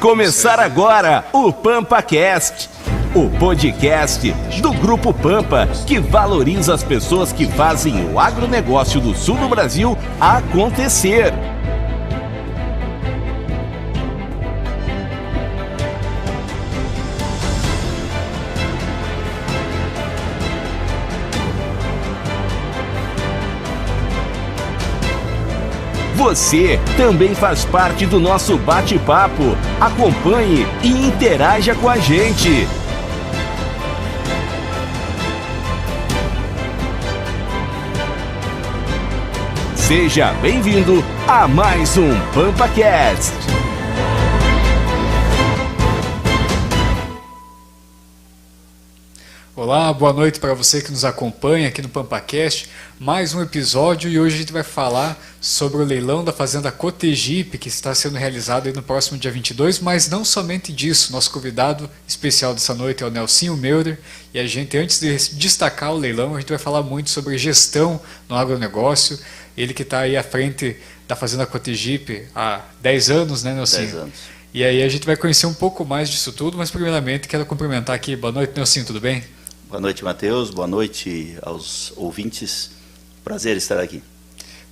começar agora o PampaCast, o podcast do Grupo Pampa, que valoriza as pessoas que fazem o agronegócio do sul do Brasil acontecer. Você também faz parte do nosso bate-papo. Acompanhe e interaja com a gente. Seja bem-vindo a mais um PampaCast. Olá, boa noite para você que nos acompanha aqui no PampaCast. Mais um episódio e hoje a gente vai falar sobre o leilão da Fazenda Cotegipe, que está sendo realizado aí no próximo dia 22, mas não somente disso. Nosso convidado especial dessa noite é o Nelsinho Meurer e a gente, antes de destacar o leilão, a gente vai falar muito sobre gestão no agronegócio. Ele que está aí à frente da Fazenda Cotegipe há 10 anos, né, Nelsinho? 10 anos. E aí a gente vai conhecer um pouco mais disso tudo, mas primeiramente quero cumprimentar aqui. Boa noite, Nelsinho, tudo bem? Boa noite, Matheus. Boa noite aos ouvintes. Prazer estar aqui.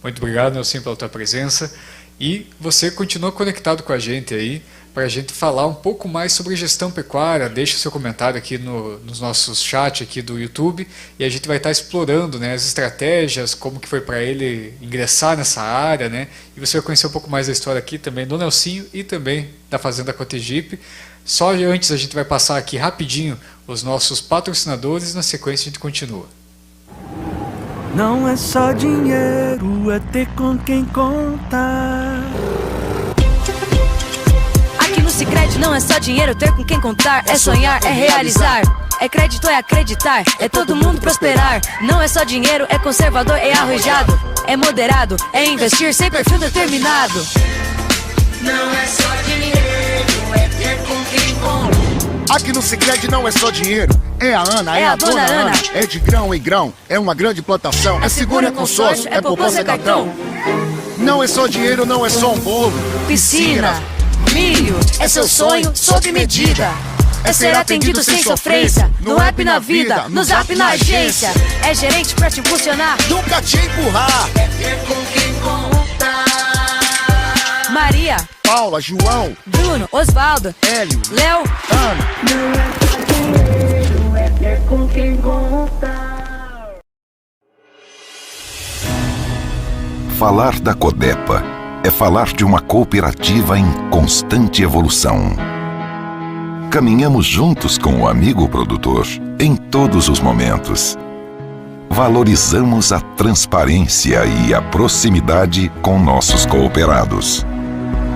Muito obrigado, Nelsinho, pela tua presença. E você continua conectado com a gente aí, para a gente falar um pouco mais sobre gestão pecuária. Deixa o seu comentário aqui nos nossos chats aqui do YouTube e a gente vai estar explorando, né, as estratégias, como que foi para ele ingressar nessa área, né? E você vai conhecer um pouco mais da história aqui também do Nelsinho e também da Fazenda Cotegipe. Só antes a gente vai passar aqui rapidinho os nossos patrocinadores e na sequência a gente continua. Não é só dinheiro, é ter com quem contar. Aqui no Sicredi não é só dinheiro, ter com quem contar. É sonhar, é realizar. É crédito, é acreditar. É todo mundo prosperar. Não é só dinheiro, é conservador, é arrojado. É moderado, é investir sem perfil determinado. Não é só dinheiro, é ter com quem contar. Aqui no Sicredi não é só dinheiro, é a Ana, é a dona Ana. É de grão em grão, é uma grande plantação. É seguro, é consórcio, é poupança, é cartão. Não é só dinheiro, não é só um bolo. Piscina, milho, é seu sonho sob medida. É ser atendido sem sofrência, no app na vida, no zap na agência. É gerente pra te impulsionar, nunca te empurrar. É ter com quem contar. Maria, Paula, João, Bruno, Osvaldo, Hélio, Léo, Ana. Não é só dinheiro, é ter com quem contar. Falar da Codepa é falar de uma cooperativa em constante evolução. Caminhamos juntos com o amigo produtor em todos os momentos. Valorizamos a transparência e a proximidade com nossos cooperados.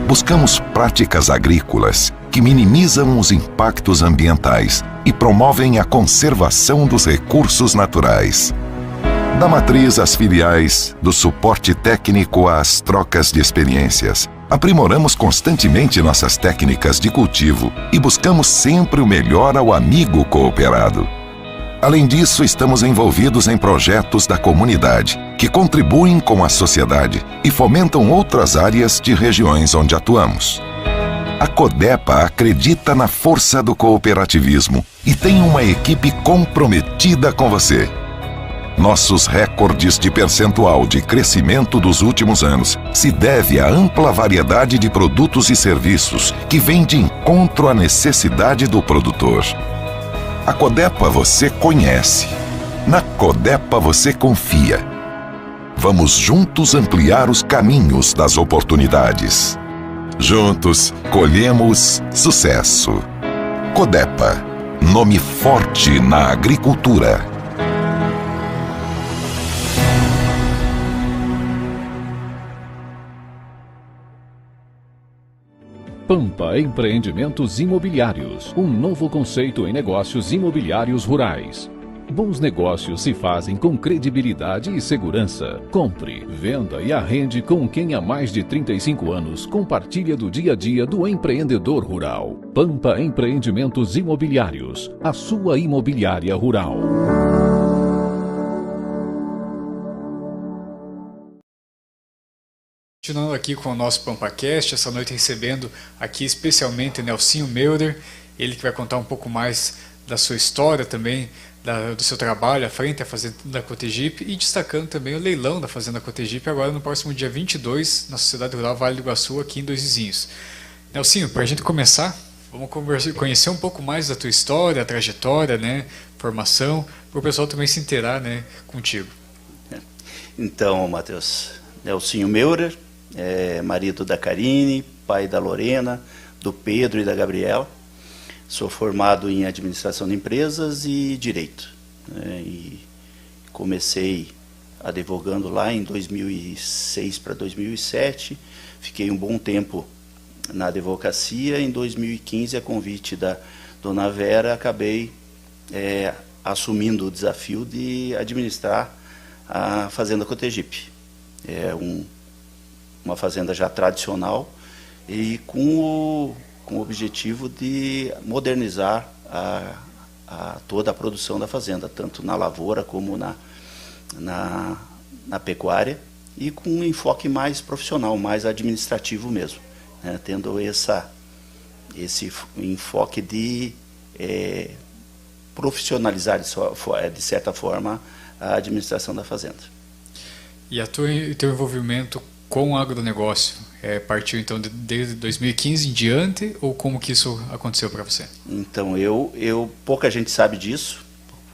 Buscamos práticas agrícolas que minimizam os impactos ambientais e promovem a conservação dos recursos naturais. Da matriz às filiais, do suporte técnico às trocas de experiências, aprimoramos constantemente nossas técnicas de cultivo e buscamos sempre o melhor ao amigo cooperado. Além disso, estamos envolvidos em projetos da comunidade, que contribuem com a sociedade e fomentam outras áreas de regiões onde atuamos. A Codepa acredita na força do cooperativismo e tem uma equipe comprometida com você. Nossos recordes de percentual de crescimento dos últimos anos se deve à ampla variedade de produtos e serviços que vem de encontro à necessidade do produtor. A Codepa você conhece. Na Codepa você confia. Vamos juntos ampliar os caminhos das oportunidades. Juntos, colhemos sucesso. Codepa, nome forte na agricultura. Pampa Empreendimentos Imobiliários, um novo conceito em negócios imobiliários rurais. Bons negócios se fazem com credibilidade e segurança. Compre, venda e arrende com quem há mais de 35 anos compartilha do dia a dia do empreendedor rural. Pampa Empreendimentos Imobiliários, a sua imobiliária rural. Continuando aqui com o nosso PampaCast, essa noite recebendo aqui especialmente Nelsinho Meurer, ele que vai contar um pouco mais da sua história também, do seu trabalho à frente da Fazenda Cotegipe, e destacando também o leilão da Fazenda Cotegipe agora no próximo dia 22, na Sociedade Rural Vale do Iguaçu, aqui em Dois Vizinhos. Nelsinho, para a gente começar, vamos conhecer um pouco mais da tua história, a trajetória, né, formação, para o pessoal também se inteirar, né, contigo. Então, Matheus, Nelsinho Meurer, marido da Karine, pai da Lorena, do Pedro e da Gabriela. Sou formado em administração de empresas e direito, né, e comecei advogando lá em 2006 para 2007, fiquei um bom tempo na advocacia. Em 2015, a convite da dona Vera, acabei assumindo o desafio de administrar a Fazenda Cotegipe. É uma fazenda já tradicional e com o objetivo de modernizar toda a produção da fazenda, tanto na lavoura como na pecuária, e com um enfoque mais profissional, mais administrativo mesmo, né, tendo esse enfoque de profissionalizar, de certa forma, a administração da fazenda. E teu envolvimento com o agronegócio partiu então desde 2015 em diante, ou como que isso aconteceu para você? Então, pouca gente sabe disso,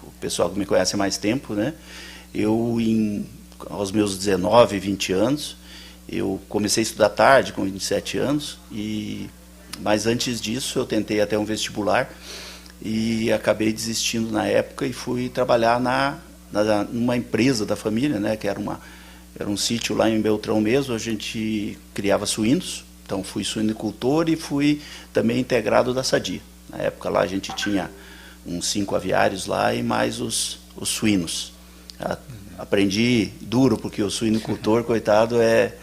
o pessoal que me conhece há mais tempo, né? Aos meus 19, 20 anos, eu comecei a estudar tarde, com 27 anos, mas antes disso eu tentei até um vestibular e acabei desistindo na época e fui trabalhar numa empresa da família, né, que era um sítio lá em Beltrão mesmo. A gente criava suínos, então fui suinicultor e fui também integrado da Sadia. Na época lá a gente tinha uns 5 aviários lá e mais os suínos. Aprendi duro, porque o suinicultor, coitado, é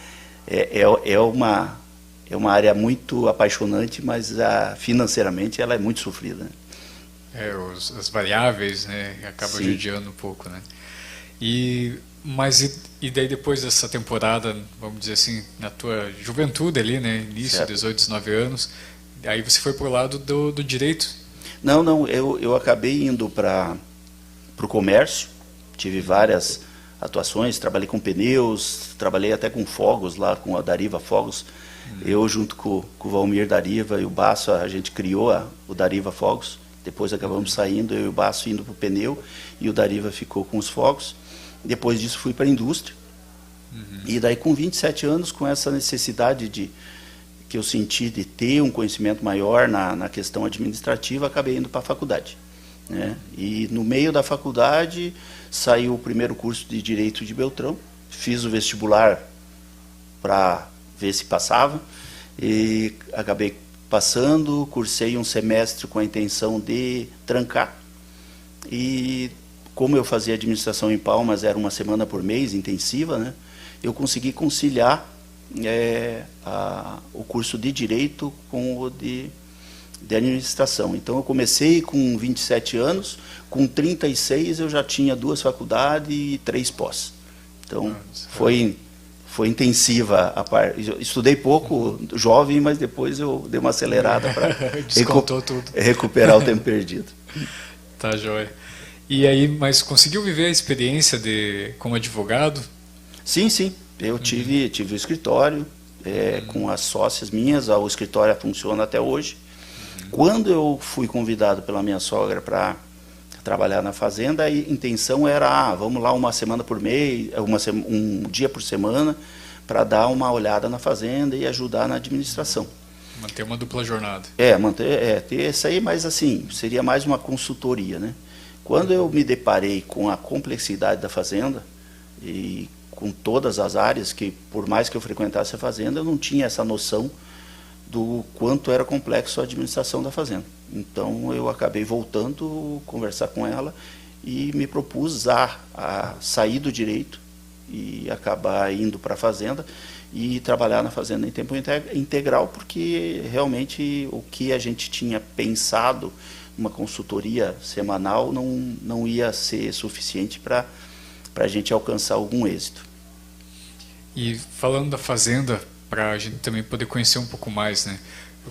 uma área muito apaixonante, mas financeiramente ela é muito sofrida, né? As variáveis, né, acabam judiando um pouco, né? E daí depois dessa temporada, vamos dizer assim, na tua juventude ali, né, início, certo, 18, 19 anos, aí você foi pro lado do direito? Não, eu acabei indo para o comércio, tive várias atuações, trabalhei com pneus, trabalhei até com fogos lá, com a Dariva Fogos. Eu, junto com o Valmir Dariva e o Basso, a gente criou o Dariva Fogos. Depois acabamos saindo, eu e o Basso indo para o pneu, e o Dariva ficou com os fogos. Depois disso fui para a indústria. E daí, com 27 anos, com essa necessidade que eu senti de ter um conhecimento maior na questão administrativa, acabei indo para a faculdade, né? E no meio da faculdade saiu o primeiro curso de Direito de Beltrão, fiz o vestibular para ver se passava, e acabei passando, cursei um semestre com a intenção de trancar, e como eu fazia administração em Palmas, era uma semana por mês, intensiva, né, eu consegui conciliar o curso de Direito com o de administração. Então eu comecei com 27 anos, com 36 eu já tinha 2 faculdades e 3 pós. Então foi intensiva a parte. Estudei pouco, jovem, mas depois eu dei uma acelerada para recuperar o tempo perdido. Tá, joia. E aí, mas conseguiu viver a experiência como advogado? Sim. Eu tive o escritório com as sócias minhas, o escritório funciona até hoje. Quando eu fui convidado pela minha sogra para trabalhar na fazenda, a intenção era, vamos lá uma semana por mês, um dia por semana, para dar uma olhada na fazenda e ajudar na administração. Manter uma dupla jornada. Ter isso aí, mas assim, seria mais uma consultoria, né? Quando eu me deparei com a complexidade da fazenda e com todas as áreas, que por mais que eu frequentasse a fazenda, eu não tinha essa noção do quanto era complexo a administração da fazenda. Então eu acabei voltando a conversar com ela e me propus a sair do direito e acabar indo para a fazenda e trabalhar na fazenda em tempo integral, porque realmente o que a gente tinha pensado, uma consultoria semanal, não ia ser suficiente para a gente alcançar algum êxito. E falando da fazenda, para a gente também poder conhecer um pouco mais, né?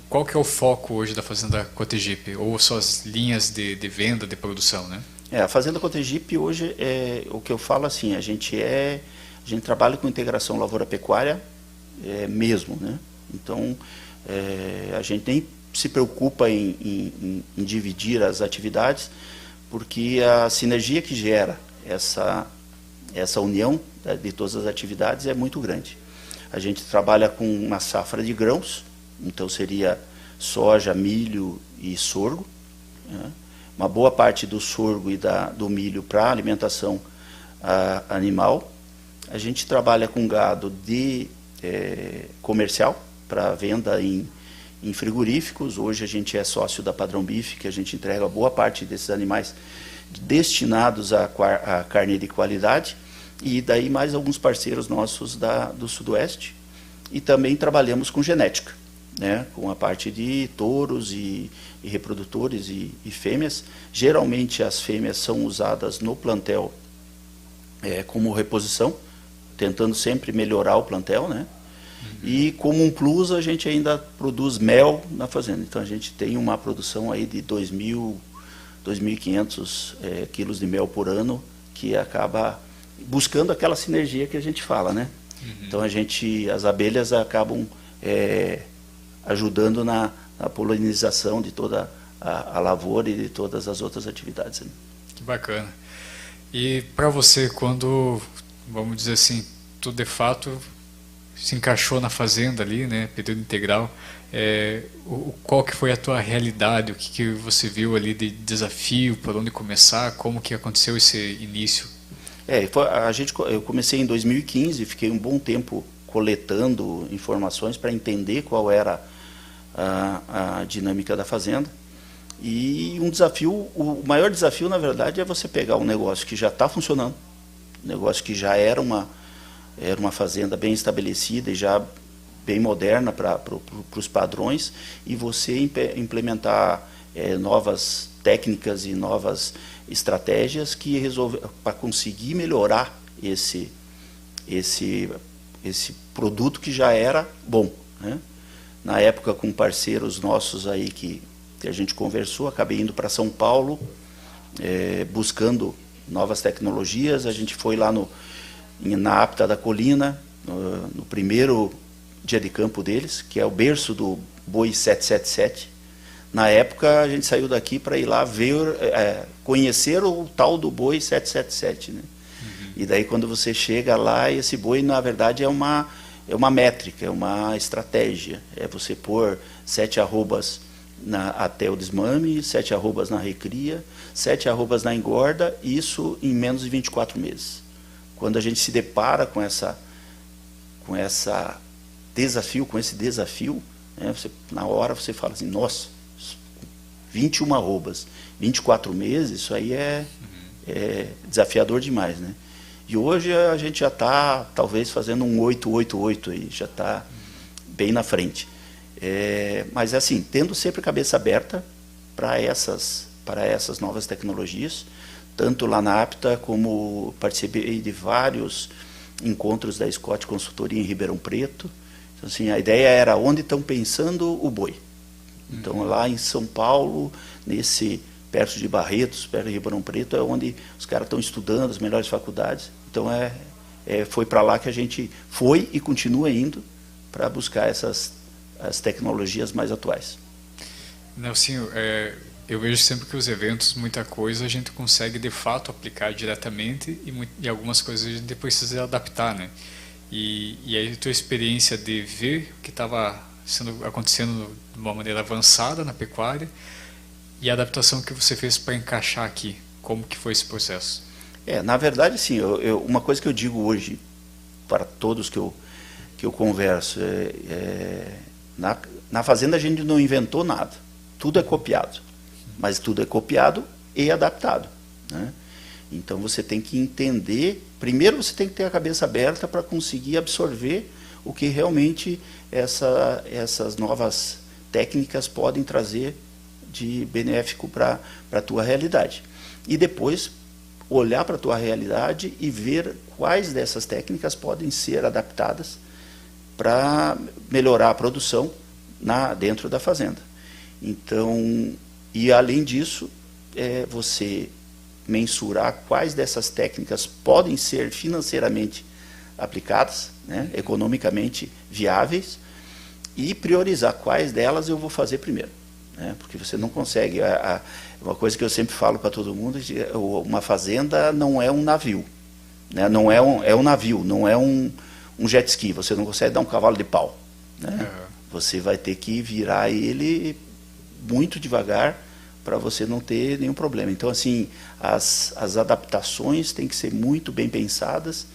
Qual que é o foco hoje da Fazenda Cotegipe? Ou suas linhas de venda, de produção, né? A Fazenda Cotegipe hoje, o que eu falo assim, a gente trabalha com integração lavoura-pecuária mesmo, né? Então, a gente nem se preocupa em dividir as atividades, porque a sinergia que gera essa união de todas as atividades é muito grande. A gente trabalha com uma safra de grãos, então seria soja, milho e sorgo, né? Uma boa parte do sorgo e do milho para alimentação animal. A gente trabalha com gado comercial, para venda em frigoríficos. Hoje a gente é sócio da Padrão Bife, que a gente entrega boa parte desses animais destinados à carne de qualidade, e daí mais alguns parceiros nossos do Sudoeste. E também trabalhamos com genética, né, com a parte de touros e reprodutores e fêmeas. Geralmente as fêmeas são usadas no plantel como reposição, tentando sempre melhorar o plantel, né? E como um plus, a gente ainda produz mel na fazenda. Então a gente tem uma produção aí de 2.500 quilos de mel por ano, que acaba buscando aquela sinergia que a gente fala, né? Então as abelhas acabam ajudando na polinização de toda a lavoura e de todas as outras atividades, né? Que bacana. E para você, quando, vamos dizer assim, tu de fato se encaixou na fazenda ali, né, período integral, qual que foi a tua realidade, o que você viu ali de desafio, por onde começar, como que aconteceu esse início? Eu comecei em 2015, fiquei um bom tempo coletando informações para entender qual era a dinâmica da fazenda. E o maior desafio, na verdade, é você pegar um negócio que já está funcionando, um negócio que já era uma fazenda bem estabelecida e já bem moderna para os padrões, e você implementar novas técnicas e novas estratégias para conseguir melhorar esse produto que já era bom, né? Na época, com parceiros nossos aí que a gente conversou, acabei indo para São Paulo, buscando novas tecnologias. A gente foi lá na Apta da Colina, no primeiro dia de campo deles, que é o berço do boi 777. Na época, a gente saiu daqui para ir lá conhecer o tal do boi 777, né? E daí, quando você chega lá, esse boi, na verdade, é uma métrica, é uma estratégia. É você pôr 7 arrobas até o desmame, 7 arrobas na recria, 7 arrobas na engorda, isso em menos de 24 meses. Quando a gente se depara com esse desafio, né, na hora você fala assim, nossa, 21 arrobas, 24 meses, isso aí é desafiador demais, né? E hoje a gente já está, talvez, fazendo um 888 aí, já está bem na frente. Mas, assim, tendo sempre a cabeça aberta para essas novas tecnologias, tanto lá na Apta, como participei de vários encontros da Scott Consultoria em Ribeirão Preto. Então, assim, a ideia era onde estão pensando o boi. Então, lá em São Paulo, perto de Barretos, perto de Ribeirão Preto, é onde os caras estão estudando, as melhores faculdades. Então, foi para lá que a gente foi e continua indo para buscar as tecnologias mais atuais. Nelsinho, eu vejo sempre que os eventos, muita coisa a gente consegue de fato aplicar diretamente e algumas coisas a gente precisa adaptar, né? E aí a tua experiência de ver o que estava acontecendo de uma maneira avançada na pecuária e a adaptação que você fez para encaixar aqui, como que foi esse processo? Na verdade, sim, uma coisa que eu digo hoje para todos que eu converso, na fazenda a gente não inventou nada, tudo é copiado, mas tudo é copiado e adaptado, né? Então você tem que entender, primeiro você tem que ter a cabeça aberta para conseguir absorver o que realmente essas novas técnicas podem trazer de benéfico para a tua realidade. E depois olhar para a tua realidade e ver quais dessas técnicas podem ser adaptadas para melhorar a produção dentro da fazenda. Então, e além disso, você mensurar quais dessas técnicas podem ser financeiramente aplicadas, né, economicamente viáveis, e priorizar quais delas eu vou fazer primeiro, né, porque você não consegue. Uma coisa que eu sempre falo para todo mundo, uma fazenda não é um navio, né, é um navio, não é um jet ski, você não consegue dar um cavalo de pau, né? Você vai ter que virar ele muito devagar para você não ter nenhum problema. Então, assim, as adaptações têm que ser muito bem pensadas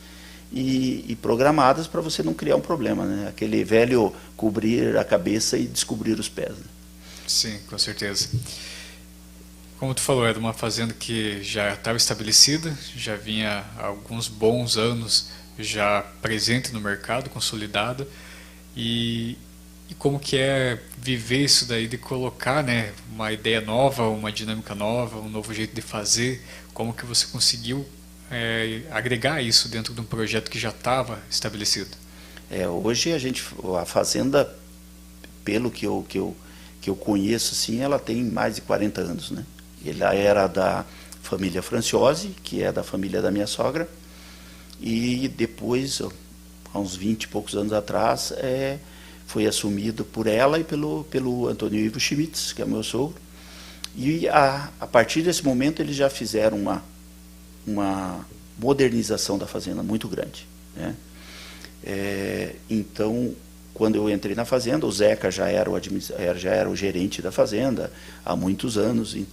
e programadas para você não criar um problema, né? Aquele velho cobrir a cabeça e descobrir os pés, né? Sim, com certeza. Como tu falou, era uma fazenda que já estava estabelecida, já vinha há alguns bons anos já presente no mercado, consolidada, e como que é viver isso daí, de colocar, né, uma ideia nova, uma dinâmica nova, um novo jeito de fazer, como que você conseguiu agregar isso dentro de um projeto que já estava estabelecido? Hoje a fazenda, pelo que eu conheço, assim, ela tem mais de 40 anos, né? Ela era da família Franciosi, que é da família da minha sogra, e depois, há uns 20 e poucos anos atrás, foi assumido por ela e pelo Antônio Ivo Schmitz, que é meu sogro. E a partir desse momento eles já fizeram uma modernização da fazenda muito grande, né? Então, quando eu entrei na fazenda, o Zeca já era o gerente da fazenda há muitos anos. E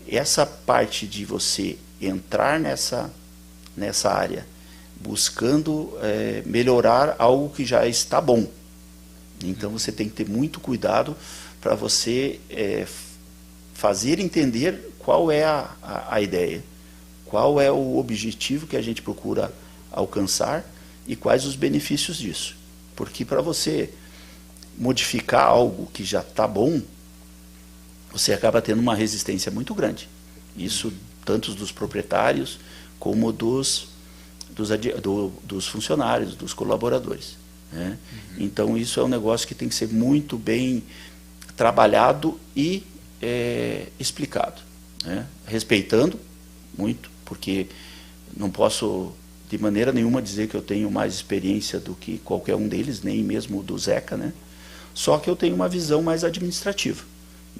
essa parte de você entrar nessa área, buscando melhorar algo que já está bom. Então você tem que ter muito cuidado para você fazer entender qual é a ideia, qual é o objetivo que a gente procura alcançar e quais os benefícios disso. Porque para você modificar algo que já está bom, você acaba tendo uma resistência muito grande. Isso tanto dos proprietários como dos funcionários, dos colaboradores, né? Então isso é um negócio que tem que ser muito bem trabalhado e explicado, né? Respeitando muito, porque não posso de maneira nenhuma dizer que eu tenho mais experiência do que qualquer um deles, nem mesmo do Zeca, né? Só que eu tenho uma visão mais administrativa.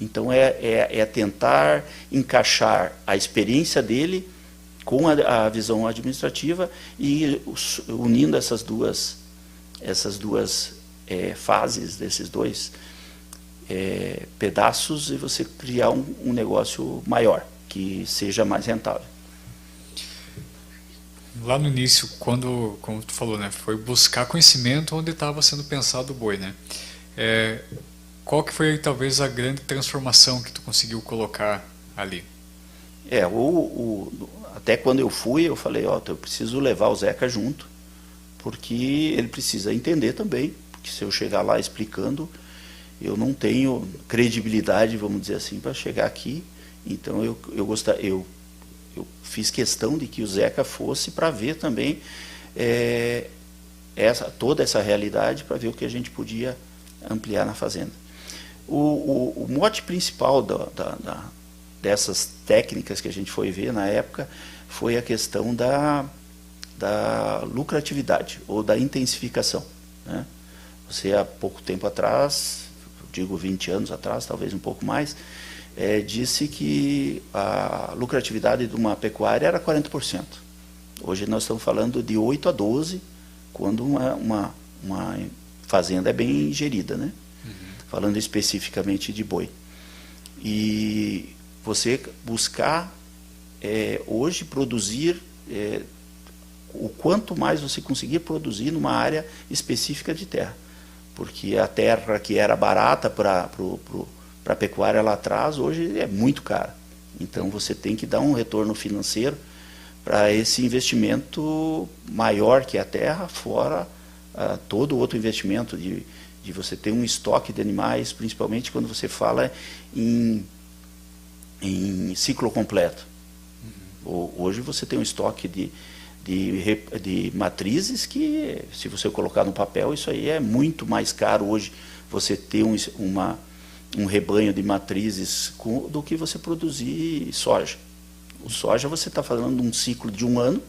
Então é tentar encaixar a experiência dele com a visão administrativa e unindo essas duas fases, desses dois pedaços, e você criar um negócio maior, que seja mais rentável. Lá no início, como tu falou, né, foi buscar conhecimento onde estava sendo pensado o boi, né? Qual que foi talvez a grande transformação que tu conseguiu colocar ali? Até quando eu falei, eu preciso levar o Zeca junto, porque ele precisa entender também, porque se eu chegar lá explicando, eu não tenho credibilidade, vamos dizer assim, para chegar aqui. Então eu fiz questão de que o Zeca fosse para ver também toda essa realidade, para ver o que a gente podia ampliar na fazenda. O mote principal dessas técnicas que a gente foi ver na época foi a questão da lucratividade ou da intensificação, né? Você, há pouco tempo atrás, digo 20 anos atrás, talvez um pouco mais, disse que a lucratividade de uma pecuária era 40%. Hoje nós estamos falando de 8 a 12%, quando uma fazenda é bem gerida, né? Falando especificamente de boi. E você buscar hoje produzir o quanto mais você conseguir produzir numa área específica de terra, porque a terra que era barata para a pecuária lá atrás, hoje é muito cara. Então você tem que dar um retorno financeiro para esse investimento maior que a terra, fora todo outro investimento de você ter um estoque de animais, principalmente quando você fala em ciclo completo. Hoje você tem um estoque de matrizes que, se você colocar no papel, isso aí é muito mais caro hoje, você ter um rebanho de matrizes do que você produzir soja. O soja você está falando de um ciclo de 1 ano,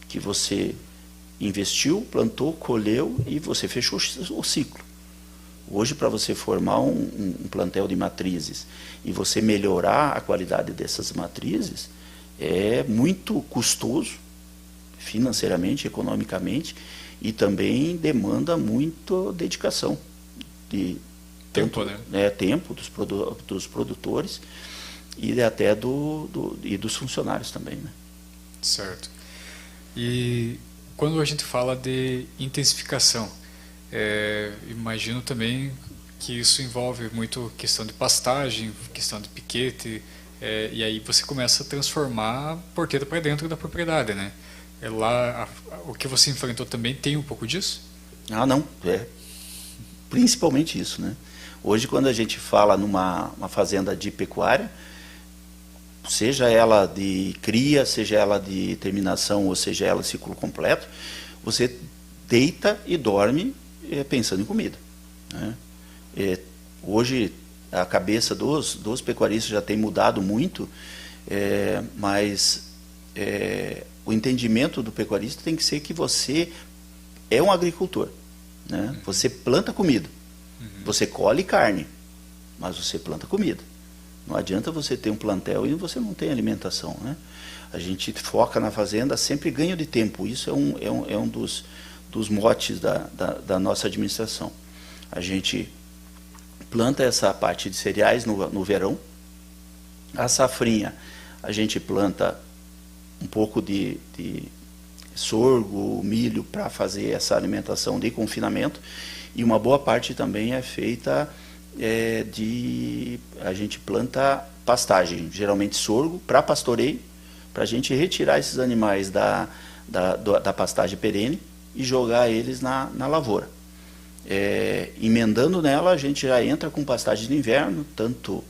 que você investiu, plantou, colheu e você fechou o ciclo. Hoje, para você formar um plantel de matrizes e você melhorar a qualidade dessas matrizes, é muito custoso, financeiramente, economicamente, e também demanda muita dedicação. Tempo, né? Tempo dos produtores e até dos funcionários também, né? Certo. E quando a gente fala de intensificação, imagino também que isso envolve muito questão de pastagem, questão de piquete, e aí você começa a transformar a porteira para dentro da propriedade, né? Lá, o que você enfrentou também tem um pouco disso? Não, principalmente isso, né? Hoje, quando a gente fala numa fazenda de pecuária, seja ela de cria, seja ela de terminação, ou seja ela ciclo completo, você deita e dorme pensando em comida, né? Hoje a cabeça dos pecuaristas já tem mudado muito, mas o entendimento do pecuarista tem que ser que você é um agricultor, né? Você planta comida, você colhe carne, mas você planta comida. Não adianta você ter um plantel e você não tem alimentação, né? A gente foca na fazenda sempre ganho de tempo. Isso é um dos motes da nossa administração. A gente planta essa parte de cereais no verão. A safrinha, a gente planta um pouco de sorgo, milho, para fazer essa alimentação de confinamento. E uma boa parte também é feita a gente planta pastagem, geralmente sorgo, para pastoreio, para a gente retirar esses animais da pastagem perene e jogar eles na lavoura. Emendando nela, a gente já entra com pastagem de inverno, tanto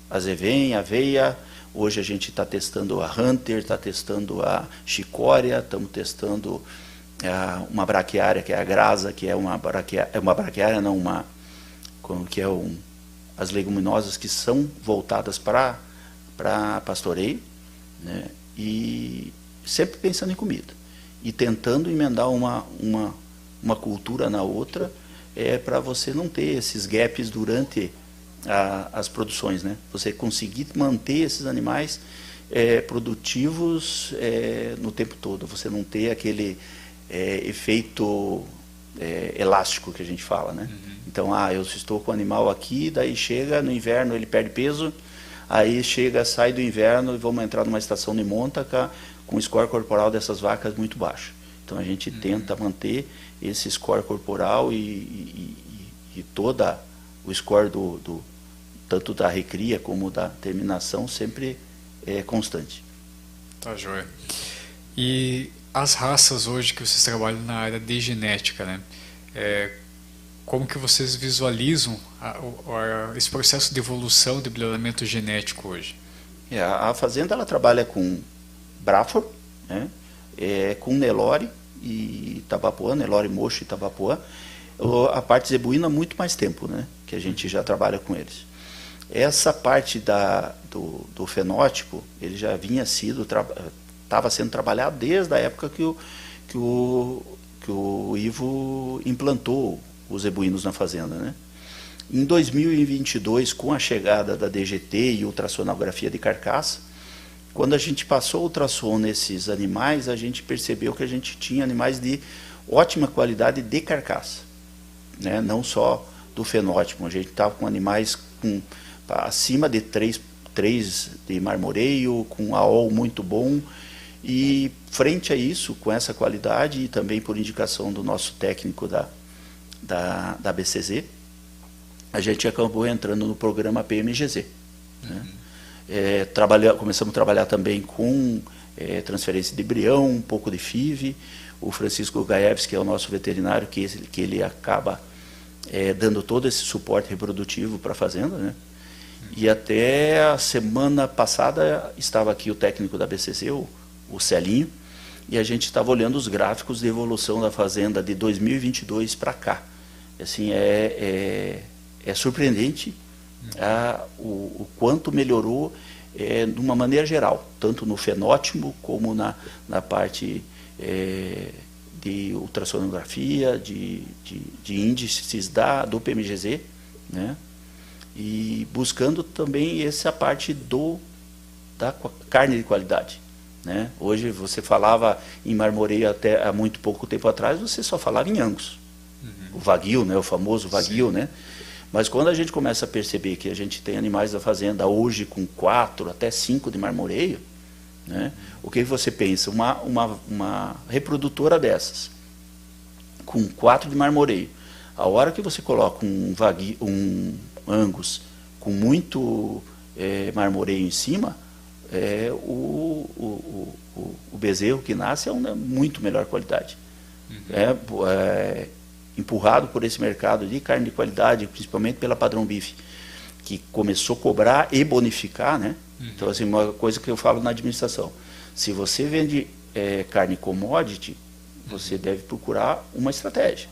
azevém, aveia. Hoje a gente está testando a Hunter, está testando a chicória, estamos testando uma braquiária, que é a grasa, que é uma braquiária, não uma... que é as leguminosas que são voltadas para pastoreio, né? E sempre pensando em comida e tentando emendar uma cultura na outra, para você não ter esses gaps durante as produções, né? Você conseguir manter esses animais produtivos no tempo todo, você não ter aquele efeito elástico que a gente fala, né? Então, eu estou com o animal aqui, daí chega no inverno, ele perde peso, aí sai do inverno e vamos entrar numa estação de monta com o score corporal dessas vacas muito baixo. Então a gente tenta manter esse score corporal e toda o score tanto da recria como da terminação sempre constante. Tá joia. E as raças hoje que vocês trabalham na área de genética, né? Como que vocês visualizam esse processo de evolução de melhoramento genético hoje? A fazenda ela trabalha com Braford, né? Com Nelore e Tabapuã, Nelore Mocho e Tabapuã. A parte zebuína há muito mais tempo, né? Que a gente já trabalha com eles. Essa parte do fenótipo, ele já estava sendo trabalhado desde a época que o Ivo implantou os zebuínos na fazenda, né? Em 2022, com a chegada da DGT e ultrassonografia de carcaça, quando a gente passou o ultrassom nesses animais, a gente percebeu que a gente tinha animais de ótima qualidade de carcaça, né? Não só do fenótipo, a gente estava com animais acima de 3 de marmoreio, com AOL muito bom. E frente a isso, com essa qualidade e também por indicação do nosso técnico da BCZ, a gente acabou entrando no programa PMGZ, né? Começamos a trabalhar também com transferência de embrião, um pouco de FIV. O Francisco Gaeves, que é o nosso veterinário, que ele acaba dando todo esse suporte reprodutivo para a fazenda, né? E até a semana passada estava aqui o técnico da BCC, o Celinho, e a gente estava olhando os gráficos de evolução da fazenda de 2022 para cá. Assim, é surpreendente o quanto melhorou de uma maneira geral, tanto no fenótipo como na parte de ultrassonografia, de índices do PMGZ, né? E buscando também essa parte da carne de qualidade, né? Hoje você falava em marmoreio até há muito pouco tempo atrás, você só falava em Angus, o Wagyu, né? O famoso Wagyu, né? Mas quando a gente começa a perceber que a gente tem animais da fazenda hoje com 4 até 5 de marmoreio, né? O que você pensa? Uma reprodutora dessas, com 4 de marmoreio, a hora que você coloca um Angus com muito marmoreio em cima, o bezerro que nasce é uma muito melhor qualidade. Empurrado por esse mercado de carne de qualidade, principalmente pela Padrão Bife, que começou a cobrar e bonificar, né? Então, assim, uma coisa que eu falo na administração: se você vende carne commodity, você deve procurar uma estratégia.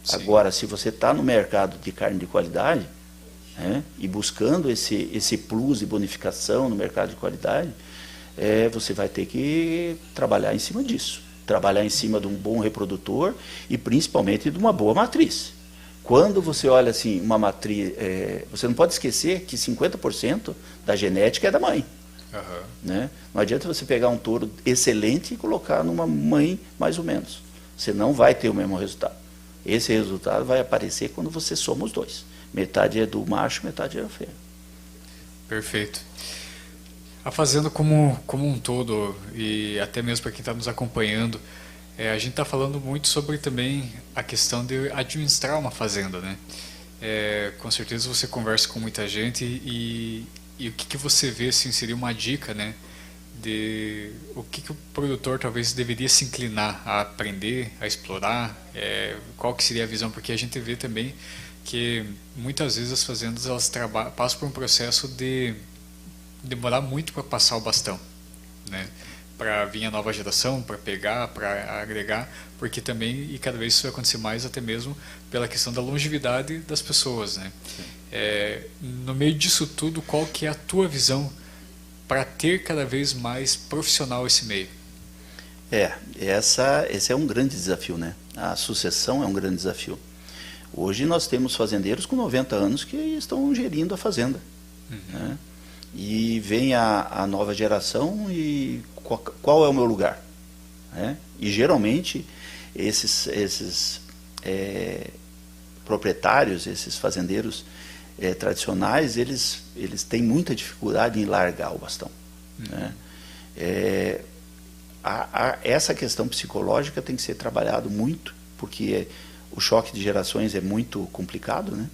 Sim. Agora, se você está no mercado de carne de qualidade, e buscando esse plus de bonificação no mercado de qualidade, você vai ter que trabalhar em cima disso. Trabalhar em cima de um bom reprodutor e principalmente de uma boa matriz. Quando você olha assim, uma matriz, você não pode esquecer que 50% da genética é da mãe. Né? Não adianta você pegar um touro excelente e colocar numa mãe mais ou menos. Você não vai ter o mesmo resultado. Esse resultado vai aparecer quando você soma os dois. Metade é do macho, metade é da fêmea. Perfeito. A fazenda como um todo, e até mesmo para quem está nos acompanhando, a gente está falando muito sobre também a questão de administrar uma fazenda, né? Com certeza você conversa com muita gente e o que você vê, assim, seria uma dica, né? De o que o produtor talvez deveria se inclinar a aprender, a explorar, qual que seria a visão, porque a gente vê também que muitas vezes as fazendas elas passam por um processo de demorar muito para passar o bastão, né? Para vir a nova geração, para pegar, para agregar, porque também, e cada vez isso vai acontecer mais, até mesmo pela questão da longevidade das pessoas, né? No meio disso tudo, qual que é a tua visão para ter cada vez mais profissional esse meio? Esse é um grande desafio, né? A sucessão é um grande desafio. Hoje nós temos fazendeiros com 90 anos que estão gerindo a fazenda, né? E vem a nova geração e qual é o meu lugar, né? E geralmente esses proprietários, esses fazendeiros tradicionais, eles têm muita dificuldade em largar o bastão, né? Essa questão psicológica tem que ser trabalhado muito, porque o choque de gerações é muito complicado, né?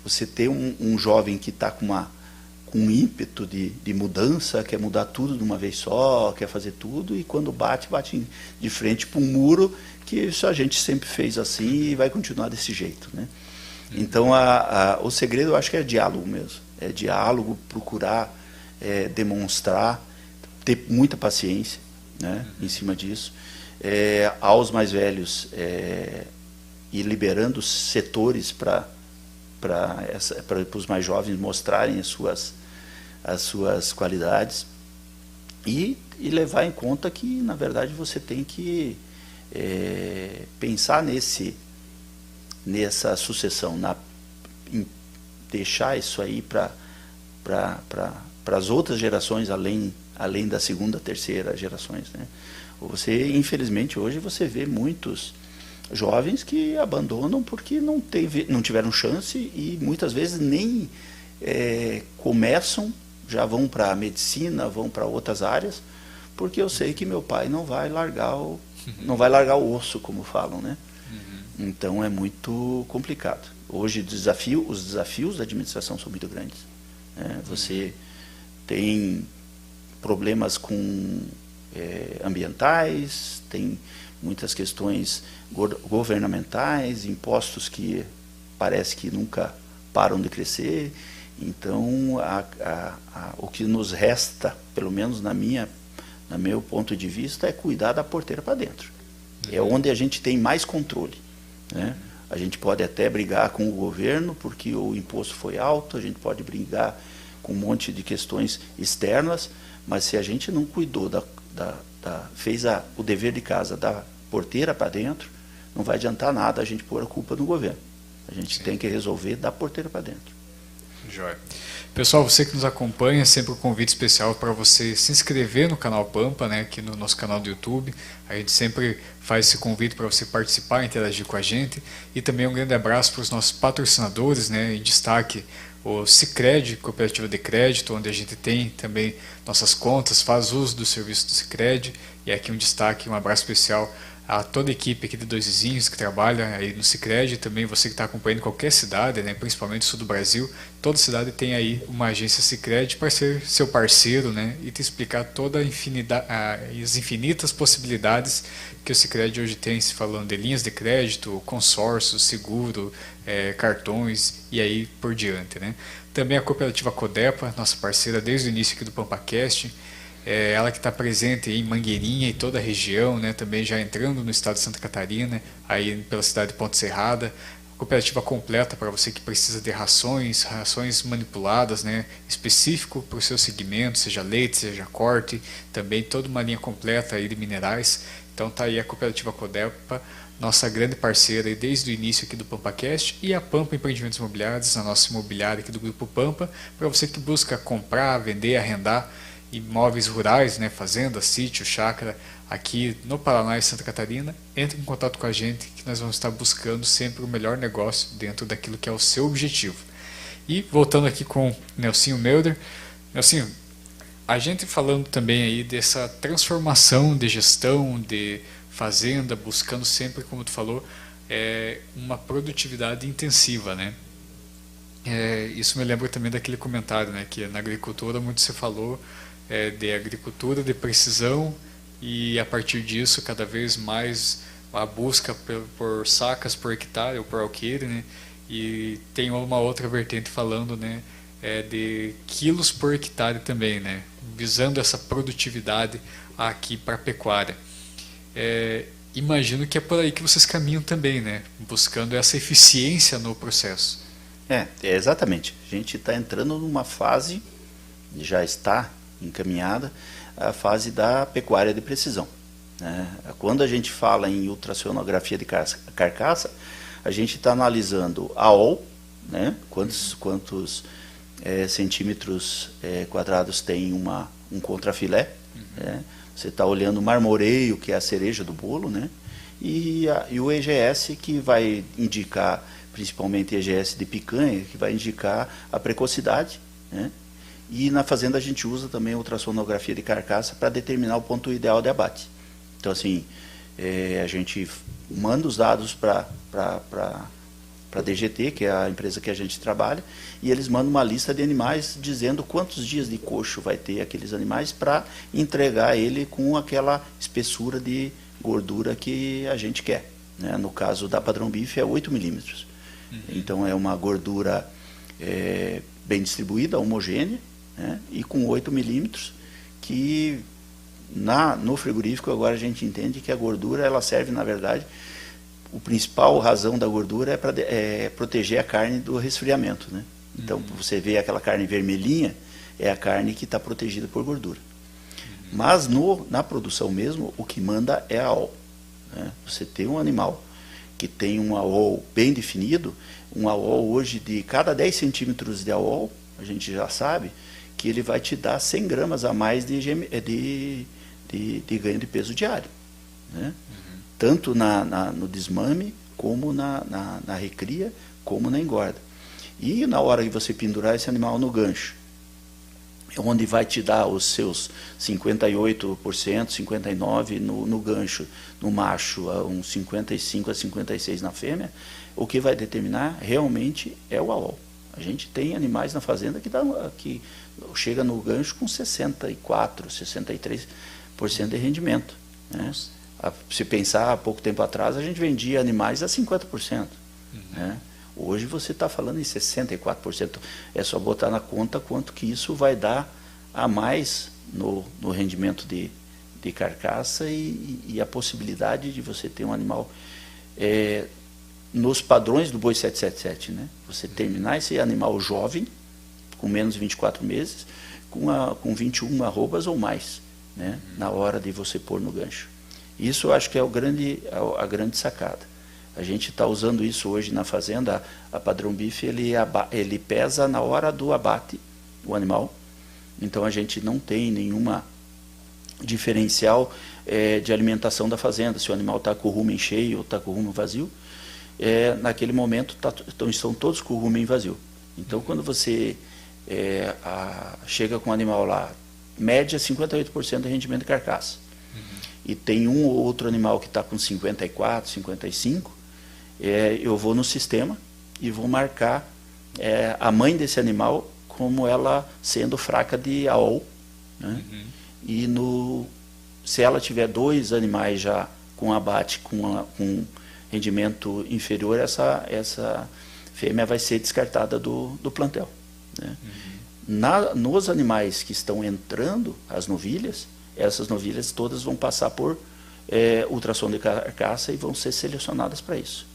Você ter um jovem que está com um ímpeto de mudança, quer mudar tudo de uma vez só, quer fazer tudo, e quando bate de frente para um muro, que isso a gente sempre fez assim e vai continuar desse jeito, né? Então, o segredo, eu acho que é diálogo mesmo. É diálogo, procurar demonstrar, ter muita paciência, né, em cima disso. Aos mais velhos, ir liberando setores para os mais jovens mostrarem as suas qualidades e levar em conta que, na verdade, você tem que pensar nessa sucessão, em deixar isso aí para as outras gerações, além da segunda, terceira gerações, né? Infelizmente, hoje você vê muitos jovens que abandonam porque não tiveram chance e muitas vezes nem começam, já vão para a medicina, vão para outras áreas, porque eu sei que meu pai não vai largar o osso, como falam, né? Então é muito complicado. Hoje os desafios da administração são muito grandes, né? Você tem problemas com ambientais, tem muitas questões governamentais, impostos que parece que nunca param de crescer. Então, o que nos resta, pelo menos no meu ponto de vista, é cuidar da porteira para dentro. É onde a gente tem mais controle, né? A gente pode até brigar com o governo porque o imposto foi alto, a gente pode brigar com um monte de questões externas, mas se a gente não cuidou, fez o dever de casa da porteira para dentro, não vai adiantar nada a gente pôr a culpa no governo. A gente tem que resolver da porteira para dentro. Joia. Pessoal, você que nos acompanha, sempre um convite especial para você se inscrever no canal Pampa, né, aqui no nosso canal do YouTube. A gente sempre faz esse convite para você participar, interagir com a gente. E também um grande abraço para os nossos patrocinadores, né, em destaque o Sicredi, Cooperativa de Crédito, onde a gente tem também nossas contas, faz uso do serviço do Sicredi. E aqui um destaque, um abraço especial a toda a equipe aqui de Dois Vizinhos que trabalha aí no Sicredi, também você que está acompanhando qualquer cidade, né, principalmente o sul do Brasil, toda cidade tem aí uma agência Sicredi para ser seu parceiro, né, e te explicar toda as infinitas possibilidades que o Sicredi hoje tem, se falando de linhas de crédito, consórcio, seguro, cartões e aí por diante, né. Também a cooperativa Codepa, nossa parceira desde o início aqui do PampaCast, ela que está presente em Mangueirinha e toda a região, né, também já entrando no estado de Santa Catarina, aí pela cidade de Ponte Serrada, cooperativa completa para você que precisa de rações manipuladas, né, específico para o seu segmento, seja leite, seja corte, também toda uma linha completa aí de minerais. Então tá aí a cooperativa Codepa, nossa grande parceira aí desde o início aqui do PampaCast, e a Pampa Empreendimentos Imobiliários, a nossa imobiliária aqui do Grupo Pampa, para você que busca comprar, vender, arrendar imóveis rurais, né, fazenda, sítio, chácara, aqui no Paraná e Santa Catarina, entre em contato com a gente que nós vamos estar buscando sempre o melhor negócio dentro daquilo que é o seu objetivo. E voltando aqui com Nelsinho Melder, Nelsinho, a gente falando também aí dessa transformação de gestão, de fazenda, buscando sempre, como tu falou, uma produtividade intensiva, né? Isso me lembra também daquele comentário, né, que na agricultura muito se falou de agricultura de precisão e a partir disso cada vez mais a busca por sacas por hectare ou por alqueire, né, e tem uma outra vertente falando, né, de quilos por hectare também, né, visando essa produtividade aqui para a pecuária. Imagino que é por aí que vocês caminham também, né, buscando essa eficiência no processo. Exatamente. A gente está entrando numa fase, já está encaminhada, a fase da pecuária de precisão, né? Quando a gente fala em ultrassonografia de carcaça, a gente está analisando a AOL, né? Quantos centímetros quadrados tem um contrafilé, né? Você está olhando o marmoreio, que é a cereja do bolo, né? E o EGS, que vai indicar, principalmente EGS de picanha, que vai indicar a precocidade, né? E na fazenda a gente usa também a ultrassonografia de carcaça para determinar o ponto ideal de abate. Então, assim, a gente manda os dados para a DGT, que é a empresa que a gente trabalha, e eles mandam uma lista de animais dizendo quantos dias de coxo vai ter aqueles animais para entregar ele com aquela espessura de gordura que a gente quer, né? No caso da Padrão Bife é 8 milímetros. Então é uma gordura bem distribuída, homogênea, né? E com 8 milímetros, que no frigorífico agora a gente entende que a gordura ela serve, na verdade, o principal razão da gordura é para proteger a carne do resfriamento, né? Então você vê aquela carne vermelhinha, é a carne que está protegida por gordura. Mas na produção mesmo, o que manda é a AOL, né? Você tem um animal que tem um AOL bem definido, um AOL hoje de cada 10 centímetros de AOL, a gente já sabe que ele vai te dar 100 gramas a mais de ganho de peso diário, né? Tanto no desmame, como na recria, como na engorda. E na hora que você pendurar esse animal no gancho, onde vai te dar os seus 58%, 59% no gancho, no macho, uns 55% a 56% na fêmea, o que vai determinar realmente é o AOL. A gente tem animais na fazenda que chega no gancho com 64%, 63% de rendimento, né? Se pensar, há pouco tempo atrás, a gente vendia animais a 50%. Né? Hoje você está falando em 64%. É só botar na conta quanto que isso vai dar a mais no rendimento de carcaça e a possibilidade de você ter um animal nos padrões do boi 777, né? Você terminar esse animal jovem, com menos de 24 meses, com 21 arrobas ou mais, né? Na hora de você pôr no gancho. Isso eu acho que é a grande sacada. A gente está usando isso hoje na fazenda. A Padrão Bife, ele pesa na hora do abate o animal. Então a gente não tem nenhuma diferencial de alimentação da fazenda. Se o animal está com o rumen cheio ou está com o rumen vazio, naquele momento estão todos com o rumen vazio. Então quando você chega com o animal lá, média 58% de rendimento de carcaça, e tem um ou outro animal que está com 54, 55, eu vou no sistema e vou marcar a mãe desse animal como ela sendo fraca de AOL, né? E se ela tiver 2 animais já com abate com rendimento inferior, essa fêmea vai ser descartada do plantel, né? Nos animais que estão entrando, as novilhas, essas novilhas todas vão passar por ultrassom de carcaça e vão ser selecionadas para isso.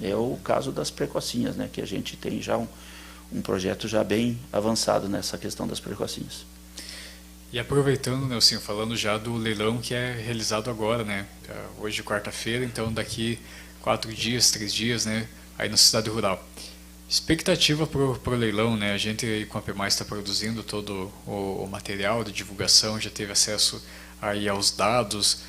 É o caso das precocinhas, né, que a gente tem já um projeto já bem avançado nessa questão das precocinhas. E aproveitando, Nelson, falando já do leilão que é realizado agora, né, hoje quarta-feira, então daqui 4 dias, 3 dias, né, aí na cidade rural. Expectativa para o leilão, né? A gente aí com a PMAI está produzindo todo o material de divulgação, já teve acesso aí aos dados,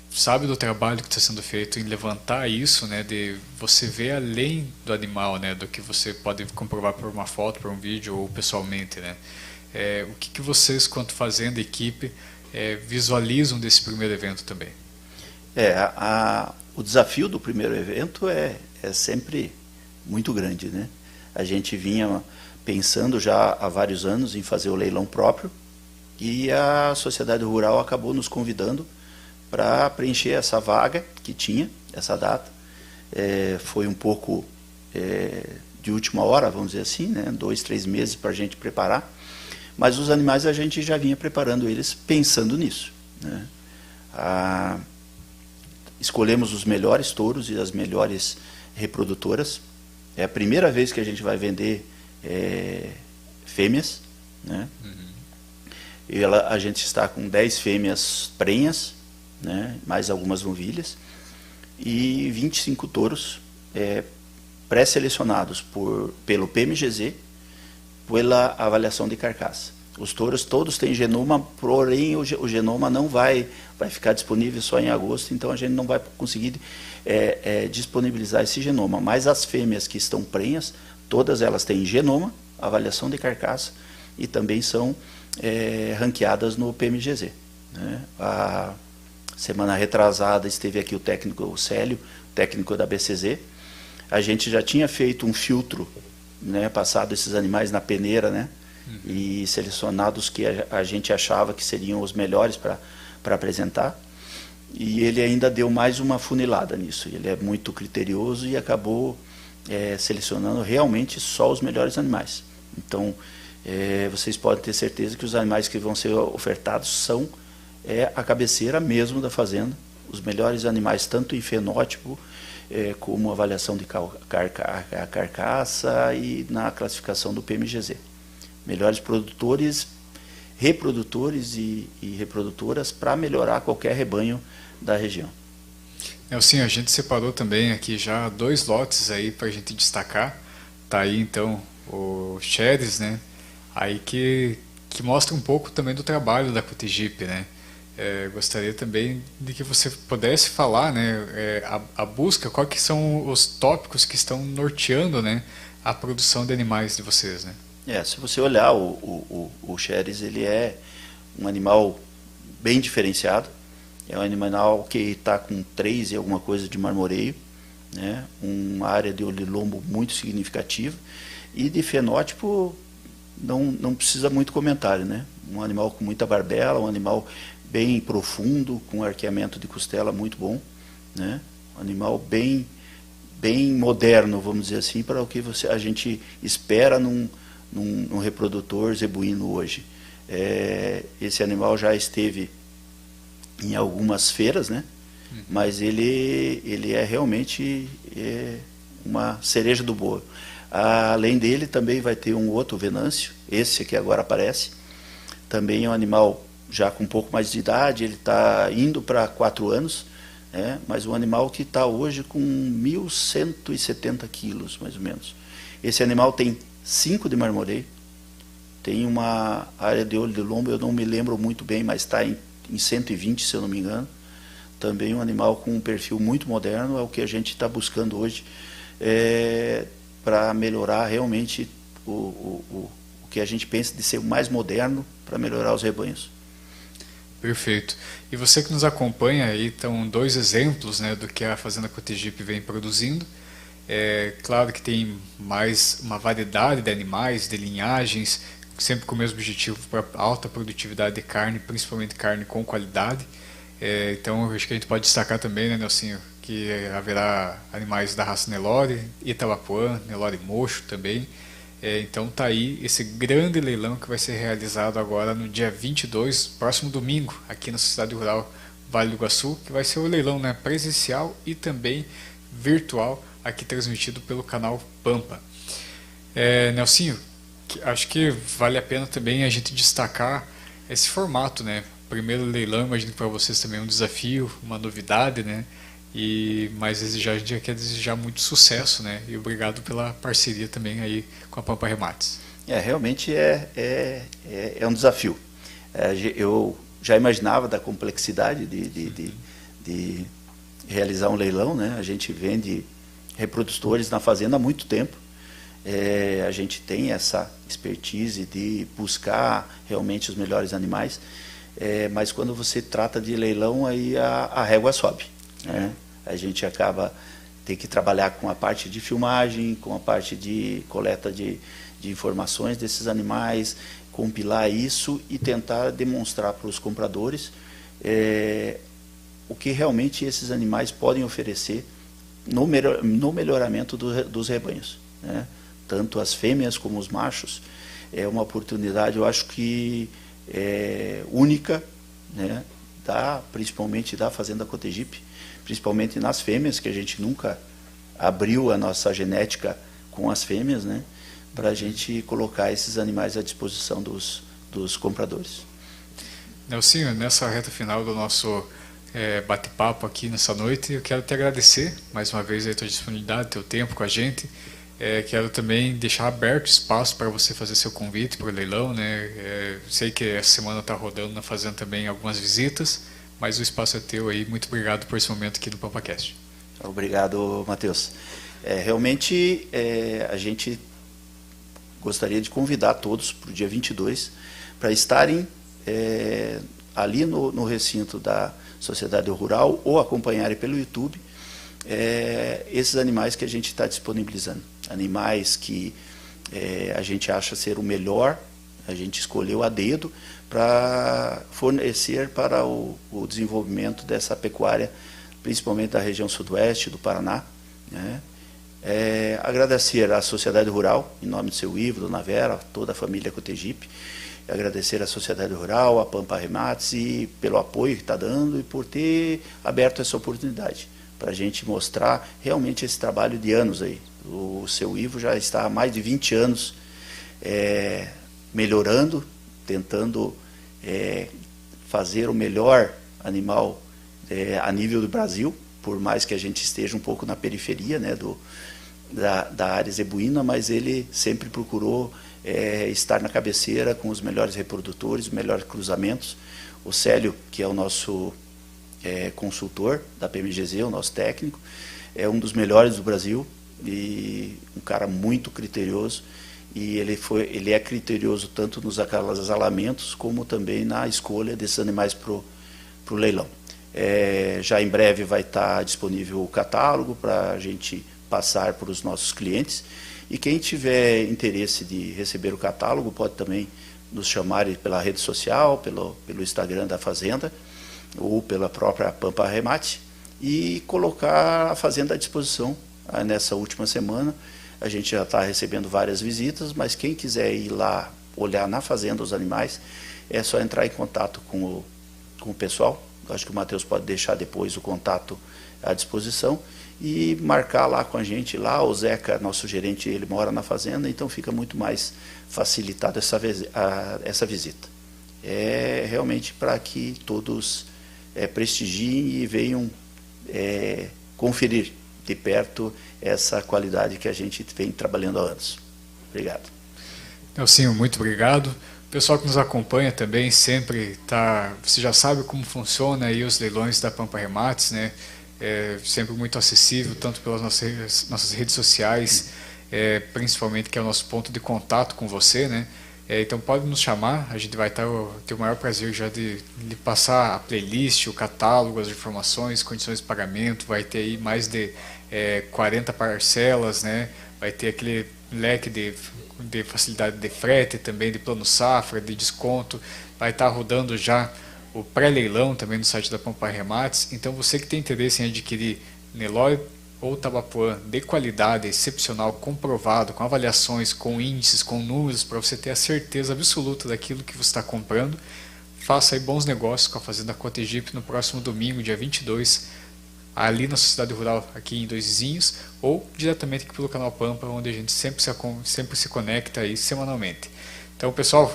sabe do trabalho que está sendo feito em levantar isso, né? De você ver além do animal, né? Do que você pode comprovar por uma foto, por um vídeo ou pessoalmente, né? O que vocês, quanto fazenda, equipe, visualizam desse primeiro evento também? O desafio do primeiro evento é sempre muito grande, né? A gente vinha pensando já há vários anos em fazer o leilão próprio e a Sociedade Rural acabou nos convidando para preencher essa vaga que tinha, essa data. Foi um pouco de última hora, vamos dizer assim, né? 2, 3 meses para a gente preparar, mas os animais a gente já vinha preparando eles pensando nisso, né? Escolhemos os melhores touros e as melhores reprodutoras. É a primeira vez que a gente vai vender fêmeas, né? A gente está com 10 fêmeas prenhas, né? Mais algumas novilhas, e 25 touros pré-selecionados pelo PMGZ, pela avaliação de carcaça. Os touros todos têm genoma, porém o genoma não vai ficar disponível só em agosto, então a gente não vai conseguir disponibilizar esse genoma. Mas as fêmeas que estão prenhas, todas elas têm genoma, avaliação de carcaça e também são ranqueadas no PMGZ, né? A semana retrasada esteve aqui o técnico, o Célio, técnico da BCZ. A gente já tinha feito um filtro, né, passado esses animais na peneira, né? E selecionados que a gente achava que seriam os melhores para apresentar, e ele ainda deu mais uma funilada nisso. Ele é muito criterioso e acabou selecionando realmente só os melhores animais. Então vocês podem ter certeza que os animais que vão ser ofertados são a cabeceira mesmo da fazenda, os melhores animais tanto em fenótipo como avaliação de carcaça e na classificação do PMGZ. Melhores produtores, reprodutores e reprodutoras para melhorar qualquer rebanho da região. Nelson, a gente separou também aqui já 2 lotes aí para a gente destacar. Tá aí então o Xeres, né? Aí que mostra um pouco também do trabalho da Cotegip, né? Gostaria também de que você pudesse falar, né, a busca, quais que são os tópicos que estão norteando, né, a produção de animais de vocês, né? Se você olhar o Xeres, ele é um animal bem diferenciado. É um animal que está com 3 e alguma coisa de marmoreio, né? Uma área de olilombo muito significativa, e de fenótipo não precisa muito comentário, né? Um animal com muita barbela, um animal bem profundo, com arqueamento de costela muito bom, né? Um animal bem bem moderno, vamos dizer assim, para o que a gente espera num reprodutor zebuíno hoje. Esse animal já esteve em algumas feiras, né? Mas ele é realmente uma cereja do bolo. Além dele, também vai ter um outro Venâncio, esse que agora aparece. Também é um animal já com um pouco mais de idade, ele está indo para 4 anos, né? Mas um animal que está hoje com 1.170 quilos, mais ou menos. Esse animal tem 5 de marmoreio, tem uma área de olho de lombo, eu não me lembro muito bem, mas está em 120, se eu não me engano. Também um animal com um perfil muito moderno, é o que a gente está buscando hoje, para melhorar realmente o que a gente pensa de ser o mais moderno para melhorar os rebanhos. Perfeito. E você que nos acompanha aí, estão 2 exemplos, né, do que a Fazenda Cotegipe vem produzindo. Claro que tem mais uma variedade de animais, de linhagens, sempre com o mesmo objetivo para alta produtividade de carne, principalmente carne com qualidade. Então acho que a gente pode destacar também, né, Nelsinho, que haverá animais da raça Nelore, Itabapoã, Nelore Mocho também. Então tá aí esse grande leilão que vai ser realizado agora no dia 22, próximo domingo, aqui na Sociedade Rural Vale do Iguaçu, que vai ser o leilão, né, presencial e também virtual, aqui transmitido pelo canal Pampa. Nelsinho, acho que vale a pena também a gente destacar esse formato, né? Primeiro leilão, imagino que para vocês também é um desafio, uma novidade, né? Mas a gente quer desejar muito sucesso, né? E obrigado pela parceria também aí com a Pampa Remates. Realmente é um desafio. Eu já imaginava da complexidade de realizar um leilão, né? A gente vende reprodutores na fazenda há muito tempo. A gente tem essa expertise de buscar realmente os melhores animais, mas quando você trata de leilão, aí a régua sobe, né? A gente tem que trabalhar com a parte de filmagem, com a parte de coleta de informações desses animais, compilar isso e tentar demonstrar para os compradores o que realmente esses animais podem oferecer no melhoramento dos rebanhos, né? Tanto as fêmeas como os machos. É uma oportunidade, eu acho que única, né? Principalmente da Fazenda Cotegipe, principalmente nas fêmeas, que a gente nunca abriu a nossa genética com as fêmeas, né? Para a gente colocar esses animais à disposição dos compradores. Nelsinho, nessa reta final do nosso bate-papo aqui nessa noite, eu quero te agradecer mais uma vez a tua disponibilidade, teu tempo com a gente. Quero também deixar aberto espaço para você fazer seu convite para o leilão, né? Sei que essa semana está rodando na fazenda também algumas visitas, mas o espaço é teu aí. Muito obrigado por esse momento aqui no PampaCast. Obrigado, Matheus. Realmente a gente gostaria de convidar todos para o dia 22 para estarem ali no recinto da Sociedade Rural ou acompanharem pelo YouTube esses animais que a gente está disponibilizando. Animais que a gente acha ser o melhor, a gente escolheu a dedo para fornecer para o desenvolvimento dessa pecuária, principalmente da região sudoeste do Paraná, né? Agradecer à Sociedade Rural, em nome do seu Ivo, Dona Vera, toda a família Cotegipe, agradecer à Sociedade Rural, à Pampa Remates, e pelo apoio que está dando e por ter aberto essa oportunidade para a gente mostrar realmente esse trabalho de anos aí. O seu Ivo já está há mais de 20 anos melhorando, tentando fazer o melhor animal a nível do Brasil, por mais que a gente esteja um pouco na periferia, né, da área zebuína, mas ele sempre procurou estar na cabeceira com os melhores reprodutores, os melhores cruzamentos. O Célio, que é o nosso consultor da PMGZ, o nosso técnico, é um dos melhores do Brasil e um cara muito criterioso, e ele é criterioso tanto nos acasalamentos como também na escolha desses animais para o leilão. Já em breve vai estar disponível o catálogo para a gente passar para os nossos clientes, e quem tiver interesse de receber o catálogo pode também nos chamar pela rede social, pelo Instagram da Fazenda ou pela própria Pampa Remate, e colocar a Fazenda à disposição nessa última semana. A gente já está recebendo várias visitas, mas quem quiser ir lá olhar na fazenda os animais, é só entrar em contato com o pessoal. Acho que o Matheus pode deixar depois o contato à disposição e marcar lá com a gente. Lá o Zeca, nosso gerente, ele mora na fazenda, então fica muito mais facilitado essa visita. É realmente para que todos prestigiem e venham conferir de perto essa qualidade que a gente vem trabalhando há anos. Obrigado. Nelsinho, muito obrigado. O pessoal que nos acompanha também sempre você já sabe como funciona aí os leilões da Pampa Remates, né? Sempre muito acessível, tanto pelas nossas redes sociais, principalmente que é o nosso ponto de contato com você, né? Então pode nos chamar, a gente vai ter o maior prazer já de passar a playlist, o catálogo, as informações, condições de pagamento, vai ter aí mais de 40 parcelas, né? Vai ter aquele leque de facilidade de frete, também de plano safra, de desconto, vai estar rodando já o pré-leilão também no site da Pampa Remates. Então você que tem interesse em adquirir Nelore ou Tabapuã de qualidade excepcional, comprovado, com avaliações, com índices, com números, para você ter a certeza absoluta daquilo que você está comprando, faça aí bons negócios com a Fazenda Cotegipe no próximo domingo, dia 22, ali na Sociedade Rural, aqui em Dois Vizinhos, ou diretamente aqui pelo canal Pampa, onde a gente sempre se conecta aí semanalmente. Então, pessoal,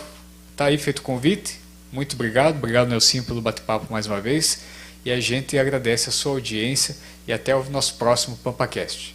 tá aí feito o convite. Muito obrigado Nelsinho pelo bate-papo mais uma vez, e a gente agradece a sua audiência e até o nosso próximo PampaCast.